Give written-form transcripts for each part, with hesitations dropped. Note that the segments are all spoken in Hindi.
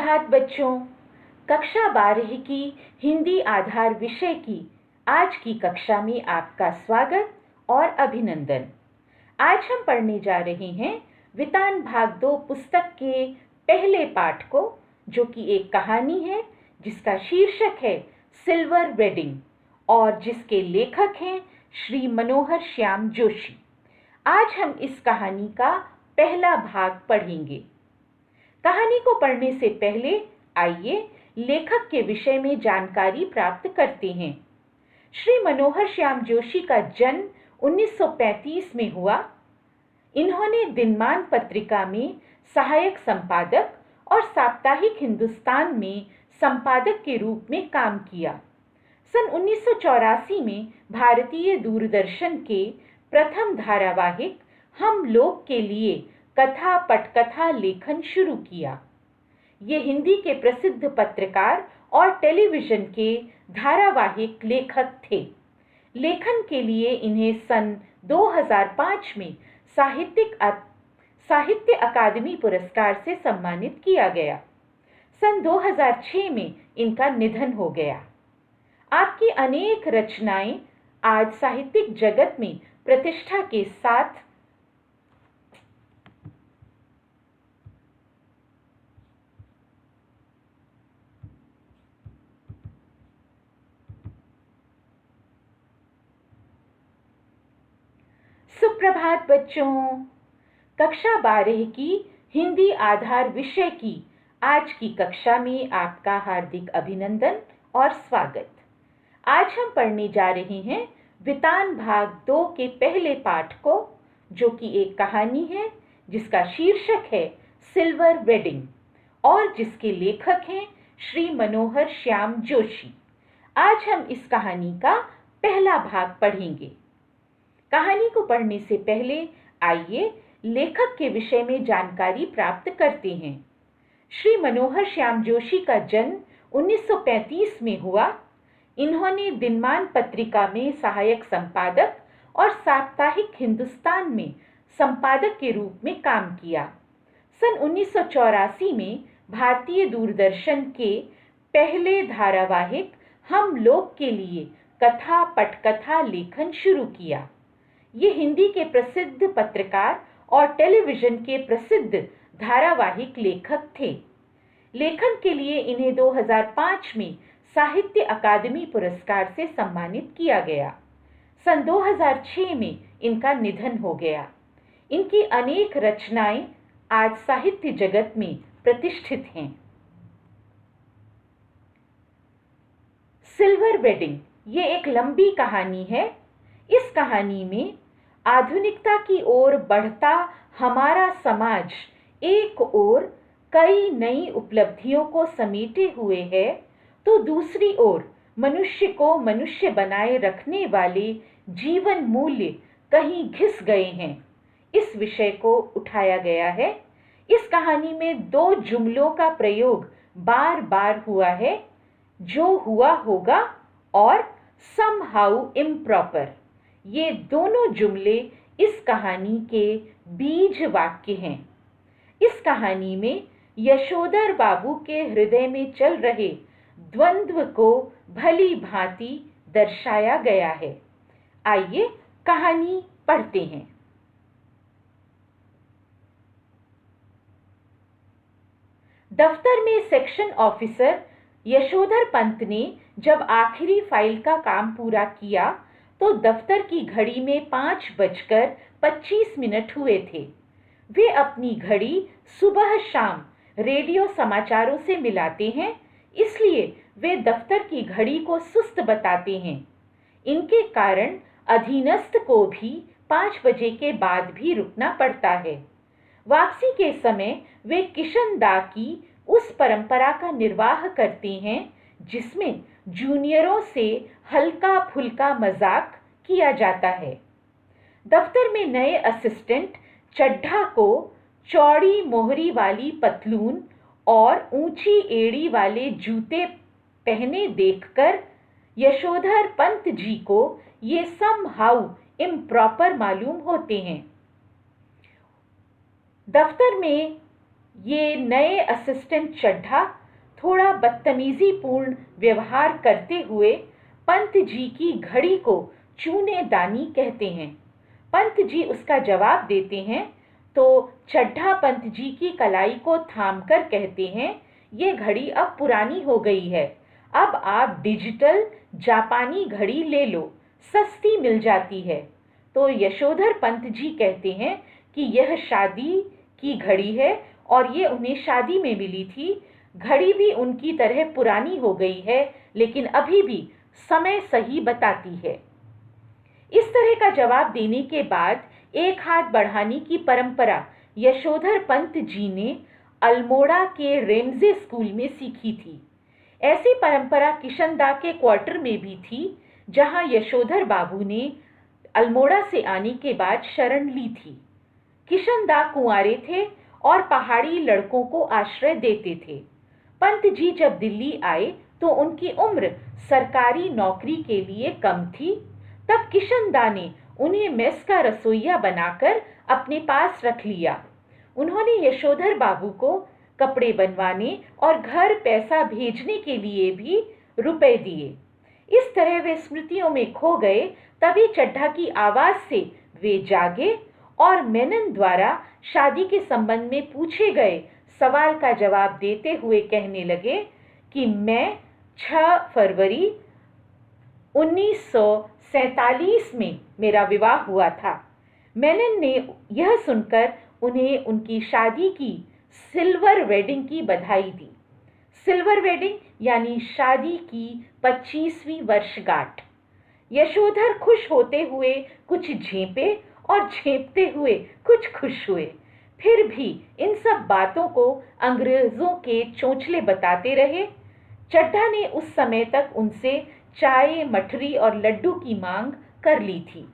सुप्रभात बच्चों। कक्षा 12 की हिंदी आधार विषय की आज की कक्षा में आपका स्वागत और अभिनंदन। आज हम पढ़ने जा रहे हैं वितान भाग 2 पुस्तक के पहले पाठ को, जो कि एक कहानी है जिसका शीर्षक है सिल्वर वेडिंग और जिसके लेखक हैं श्री मनोहर श्याम जोशी। आज हम इस कहानी का पहला भाग पढ़ेंगे। कहानी को पढ़ने से पहले आइए लेखक के विषय में जानकारी प्राप्त करते हैं। श्री मनोहर श्याम जोशी का जन्म 1935 में हुआ। इन्होंने दिनमान पत्रिका में सहायक संपादक और साप्ताहिक हिंदुस्तान में संपादक के रूप में काम किया। सन 1984 में भारतीय दूरदर्शन के प्रथम धारावाहिक हम लोग के लिए कथा पटकथा लेखन शुरू किया। ये हिंदी के प्रसिद्ध पत्रकार और टेलीविजन के धारावाहिक लेखक थे। लेखन के लिए इन्हें सन 2005 में साहित्य अकादमी पुरस्कार से सम्मानित किया गया। सन 2006 में इनका निधन हो गया। आपकी अनेक रचनाएं आज साहित्यिक जगत में प्रतिष्ठा के साथ सुप्रभात बच्चों। कक्षा 12 की हिंदी आधार विषय की आज की कक्षा में आपका हार्दिक अभिनंदन और स्वागत। आज हम पढ़ने जा रहे हैं वितान भाग 2 के पहले पाठ को, जो कि एक कहानी है जिसका शीर्षक है सिल्वर वेडिंग और जिसके लेखक हैं श्री मनोहर श्याम जोशी। आज हम इस कहानी का पहला भाग पढ़ेंगे। कहानी को पढ़ने से पहले आइए लेखक के विषय में जानकारी प्राप्त करते हैं। श्री मनोहर श्याम जोशी का जन्म 1935 में हुआ। इन्होंने दिनमान पत्रिका में सहायक संपादक और साप्ताहिक हिंदुस्तान में संपादक के रूप में काम किया। सन 1984 में भारतीय दूरदर्शन के पहले धारावाहिक हम लोग के लिए कथा पटकथा लेखन शुरू किया। ये हिंदी के प्रसिद्ध पत्रकार और टेलीविजन के प्रसिद्ध धारावाहिक लेखक थे। लेखन के लिए इन्हें 2005 में साहित्य अकादमी पुरस्कार से सम्मानित किया गया। सन 2006 में इनका निधन हो गया। इनकी अनेक रचनाएं आज साहित्य जगत में प्रतिष्ठित हैं। सिल्वर वेडिंग ये एक लंबी कहानी है। इस कहानी में आधुनिकता की ओर बढ़ता हमारा समाज एक ओर कई नई उपलब्धियों को समेटे हुए है, तो दूसरी ओर मनुष्य को मनुष्य बनाए रखने वाले जीवन मूल्य कहीं घिस गए हैं। इस विषय को उठाया गया है। इस कहानी में 2 जुमलों का प्रयोग बार बार हुआ है, जो हुआ होगा और somehow improper। ये दोनों जुमले इस कहानी के बीज वाक्य हैं। इस कहानी में यशोधर बाबू के हृदय में चल रहे द्वंद्व को भली भांति दर्शाया गया है। आइए कहानी पढ़ते हैं। दफ्तर में सेक्शन ऑफिसर यशोधर पंत ने जब आखिरी फाइल का काम पूरा किया तो दफ्तर की घड़ी में 5:25 हुए थे। वे अपनी घड़ी सुबह शाम रेडियो समाचारों से मिलाते हैं, इसलिए वे दफ्तर की घड़ी को सुस्त बताते हैं। इनके कारण अधीनस्थ को भी 5 बजे के बाद भी रुकना पड़ता है। वापसी के समय वे किशन दा की उस परंपरा का निर्वाह करते हैं जिसमें जूनियरों से हल्का फुल्का मजाक किया जाता है। दफ्तर में नए असिस्टेंट चड्ढा को चौड़ी मोहरी वाली पतलून और ऊंची एड़ी वाले जूते पहने देखकर यशोधर पंत जी को ये somehow improper मालूम होते हैं। दफ्तर में ये नए असिस्टेंट चड्ढा थोड़ा बदतमीजी पूर्ण व्यवहार करते हुए पंत जी की घड़ी को चूने दानी कहते हैं। पंत जी उसका जवाब देते हैं तो चड्ढा पंत जी की कलाई को थामकर कहते हैं, ये घड़ी अब पुरानी हो गई है, अब आप डिजिटल जापानी घड़ी ले लो, सस्ती मिल जाती है। तो यशोधर पंत जी कहते हैं कि यह शादी की घड़ी है और ये उन्हें शादी में मिली थी। घड़ी भी उनकी तरह पुरानी हो गई है, लेकिन अभी भी समय सही बताती है। इस तरह का जवाब देने के बाद एक हाथ बढ़ाने की परंपरा यशोधर पंत जी ने अल्मोड़ा के रेमजे स्कूल में सीखी थी। ऐसी परंपरा किशनदा के क्वार्टर में भी थी, जहां यशोधर बाबू ने अल्मोड़ा से आने के बाद शरण ली थी। किशनदा कुंवारे थे और पहाड़ी लड़कों को आश्रय देते थे। पंत जी जब दिल्ली आए तो उनकी उम्र सरकारी नौकरी के लिए कम थी। तब किशनदा ने उन्हें मेस का रसोइया बनाकर अपने पास रख लिया। उन्होंने यशोधर बाबू को कपड़े बनवाने और घर पैसा भेजने के लिए भी रुपए दिए। इस तरह वे स्मृतियों में खो गए। तभी चड्ढा की आवाज से वे जागे और मेनन द्वारा शादी के संबंध में पूछे गए सवाल का जवाब देते हुए कहने लगे कि मैं 6 फरवरी 1947 में मेरा विवाह हुआ था। मेनन ने यह सुनकर उन्हें उनकी शादी की सिल्वर वेडिंग की बधाई दी। सिल्वर वेडिंग यानी शादी की 25वीं वर्षगांठ। यशोधर खुश होते हुए कुछ झेपे और झेपते हुए कुछ खुश हुए। फिर भी इन सब बातों को अंग्रेजों के चोंचले बताते रहे। चड्ढा ने उस समय तक उनसे चाय, मठरी और लड्डू की मांग कर ली थी।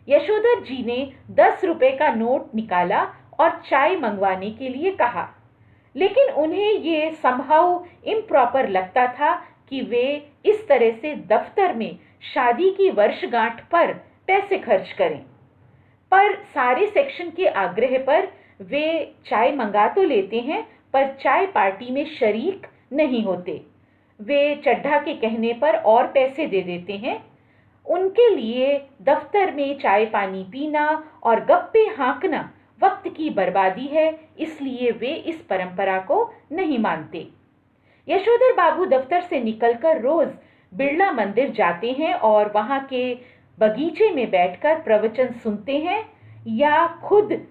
यशोधर जी ने 10 रुपए का नोट निकाला और चाय मंगवाने के लिए कहा, लेकिन उन्हें ये समहाउ इम्प्रॉपर लगता था कि वे इस तरह से दफ्तर में शादी की वर्षगांठ पर पैसे खर्च करें। पर सारे सेक्शन के आग्रह पर वे चाय मंगा तो लेते हैं, पर चाय पार्टी में शरीक नहीं होते। वे चड्ढा के कहने पर और पैसे दे देते हैं। उनके लिए दफ्तर में चाय पानी पीना और गप्पे हाँकना वक्त की बर्बादी है, इसलिए वे इस परंपरा को नहीं मानते। यशोधर बाबू दफ्तर से निकलकर रोज बिरला मंदिर जाते हैं और वहां के बगीचे में बैठकर प्रवचन सुनते हैं या खुद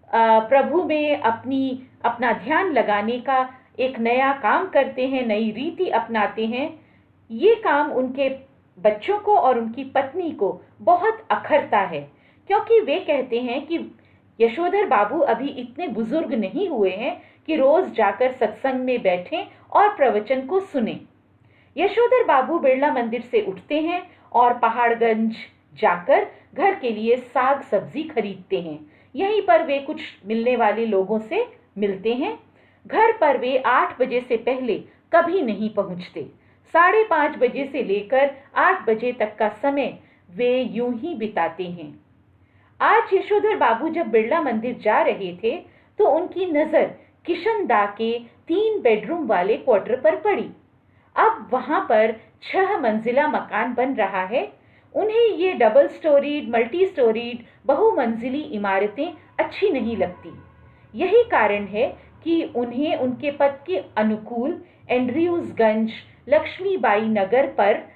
प्रभु में अपना ध्यान लगाने का एक नया काम करते हैं, नई रीति अपनाते हैं। ये काम उनके बच्चों को और उनकी पत्नी को बहुत अखरता है, क्योंकि वे कहते हैं कि यशोधर बाबू अभी इतने बुजुर्ग नहीं हुए हैं कि रोज जाकर सत्संग में बैठें और प्रवचन को सुने। यशोधर बाबू बिरला मंदिर से उठते हैं और पहाड़गंज जाकर घर के लिए साग सब्जी खरीदते हैं। यहीं पर वे कुछ मिलने वाले लोगों से मिलते हैं। घर पर वे 8 बजे से पहले कभी नहीं पहुंचते। 5:30 बजे से लेकर 8 बजे तक का समय वे यूं ही बिताते हैं। आज यशोधर बाबू जब बिरला मंदिर जा रहे थे तो उनकी नजर किशनदा के 3 बेडरूम वाले क्वार्टर पर पड़ी। अब वहां पर 6 मंजिला मकान बन रहा है। उन्हें ये डबल स्टोरीड, मल्टी स्टोरीड, बहुमंजिली इमारतें अच्छी नहीं लगती। यही कारण है कि उन्हें उनके पद के अनुकूल एंड्रयूजगंज, लक्ष्मीबाई नगर पर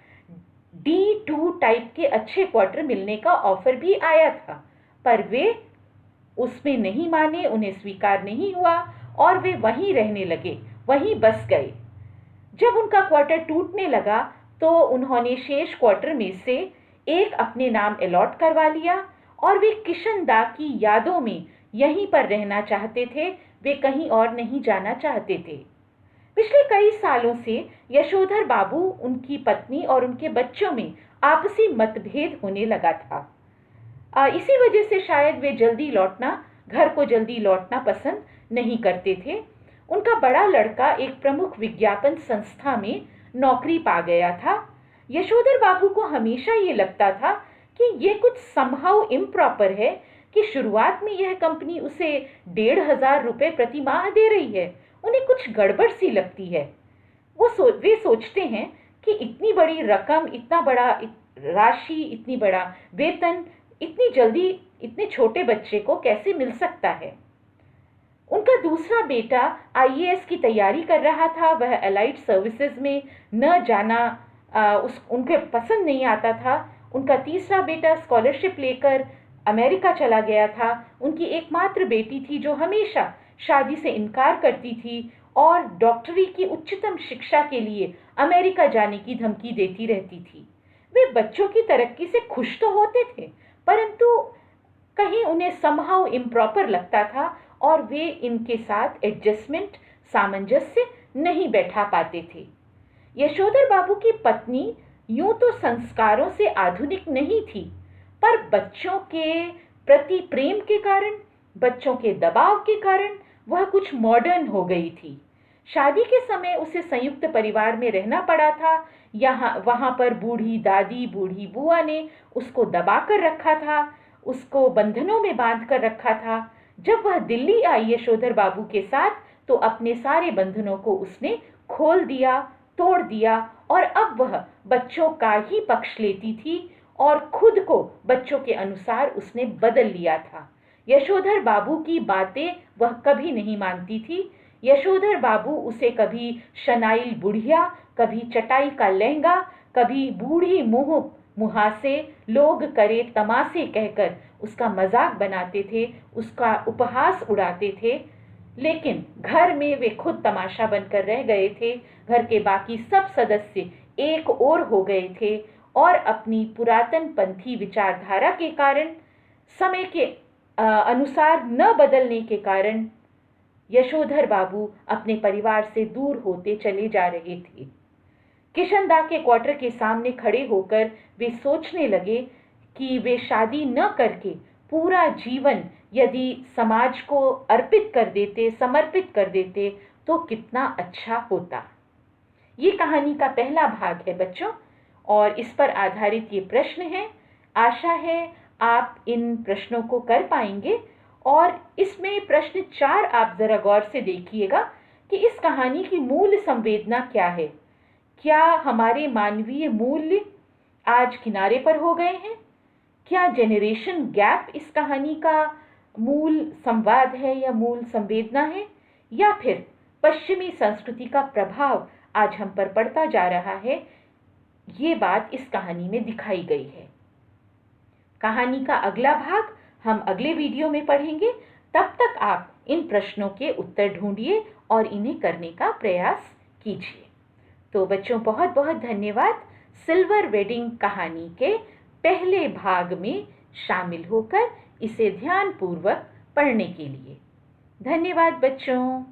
D2 टाइप के अच्छे क्वार्टर मिलने का ऑफर भी आया था, पर वे उसमें नहीं माने, उन्हें स्वीकार नहीं हुआ और वे वहीं रहने लगे, वहीं बस गए। जब उनका क्वार्टर टूटने लगा तो उन्होंने शेष क्वार्टर में से एक अपने नाम अलॉट करवा लिया और वे किशनदा की यादों में यहीं पर रहना चाहते थे। वे कहीं और नहीं जाना चाहते थे। पिछले कई सालों से यशोधर बाबू, उनकी पत्नी और उनके बच्चों में आपसी मतभेद होने लगा था। इसी वजह से शायद वे घर को जल्दी लौटना पसंद नहीं करते थे। उनका बड़ा लड़का एक प्रमुख विज्ञापन संस्था में नौकरी पा गया था। यशोधर बाबू को हमेशा ये लगता था कि ये कुछ समहाउ इम्प्रॉपर है कि शुरुआत में यह कंपनी उसे 1,500 रुपये प्रति माह दे रही है। उन्हें कुछ गड़बड़ सी लगती है। वे सोचते हैं कि इतनी बड़ी रकम, इतना बड़ा राशि, इतनी बड़ा वेतन इतनी जल्दी इतने छोटे बच्चे को कैसे मिल सकता है। उनका दूसरा बेटा आईएएस की तैयारी कर रहा था। वह अलाइड सर्विसेज में न जाना उनके पसंद नहीं आता था। उनका तीसरा बेटा स्कॉलरशिप लेकर अमेरिका चला गया था। उनकी एकमात्र बेटी थी जो हमेशा शादी से इनकार करती थी और डॉक्टरी की उच्चतम शिक्षा के लिए अमेरिका जाने की धमकी देती रहती थी। वे बच्चों की तरक्की से खुश तो होते थे, परंतु कहीं उन्हें समहाउ इम्प्रॉपर लगता था और वे इनके साथ एडजस्टमेंट, सामंजस्य नहीं बैठा पाते थे। यशोधर बाबू की पत्नी यूं तो संस्कारों से आधुनिक नहीं थी, पर बच्चों के प्रति प्रेम के कारण, बच्चों के दबाव के कारण वह कुछ मॉडर्न हो गई थी। शादी के समय उसे संयुक्त परिवार में रहना पड़ा था। वहां पर बूढ़ी दादी, बूढ़ी बुआ ने उसको दबा कर रखा था, उसको बंधनों में बांध कर रखा था। जब वह दिल्ली आई यशोधर बाबू के साथ, तो अपने सारे बंधनों को उसने खोल दिया, तोड़ दिया और अब वह बच्चों का ही पक्ष लेती थी और खुद को बच्चों के अनुसार उसने बदल लिया था। यशोधर बाबू की बातें वह कभी नहीं मानती थी। यशोधर बाबू उसे कभी शनाइल बुढ़िया, कभी चटाई का लहंगा, कभी बूढ़ी मुहासे, लोग करे तमाशे कहकर उसका मजाक बनाते थे, उसका उपहास उड़ाते थे। लेकिन घर में वे खुद तमाशा बनकर रह गए थे। घर के बाकी सब सदस्य एक ओर हो गए थे और अपनी पुरातन पंथी विचारधारा के कारण, समय के अनुसार न बदलने के कारण यशोधर बाबू अपने परिवार से दूर होते चले जा रहे थे। किशनदा के क्वार्टर के सामने खड़े होकर वे सोचने लगे कि वे शादी न करके पूरा जीवन यदि समाज को अर्पित कर देते, समर्पित कर देते, तो कितना अच्छा होता। ये कहानी का पहला भाग है बच्चों, और इस पर आधारित ये प्रश्न है। आशा है आप इन प्रश्नों को कर पाएंगे। और इसमें प्रश्न 4 आप जरा गौर से देखिएगा कि इस कहानी की मूल संवेदना क्या है। क्या हमारे मानवीय मूल्य आज किनारे पर हो गए हैं? क्या जेनरेशन गैप इस कहानी का मूल संवाद है या मूल संवेदना है, या फिर पश्चिमी संस्कृति का प्रभाव आज हम पर पड़ता जा रहा है? ये बात इस कहानी में दिखाई गई है। कहानी का अगला भाग हम अगले वीडियो में पढ़ेंगे। तब तक आप इन प्रश्नों के उत्तर ढूंढिए और इन्हें करने का प्रयास कीजिए। तो बच्चों, बहुत बहुत धन्यवाद सिल्वर वेडिंग कहानी के पहले भाग में शामिल होकर इसे ध्यानपूर्वक पढ़ने के लिए। धन्यवाद बच्चों।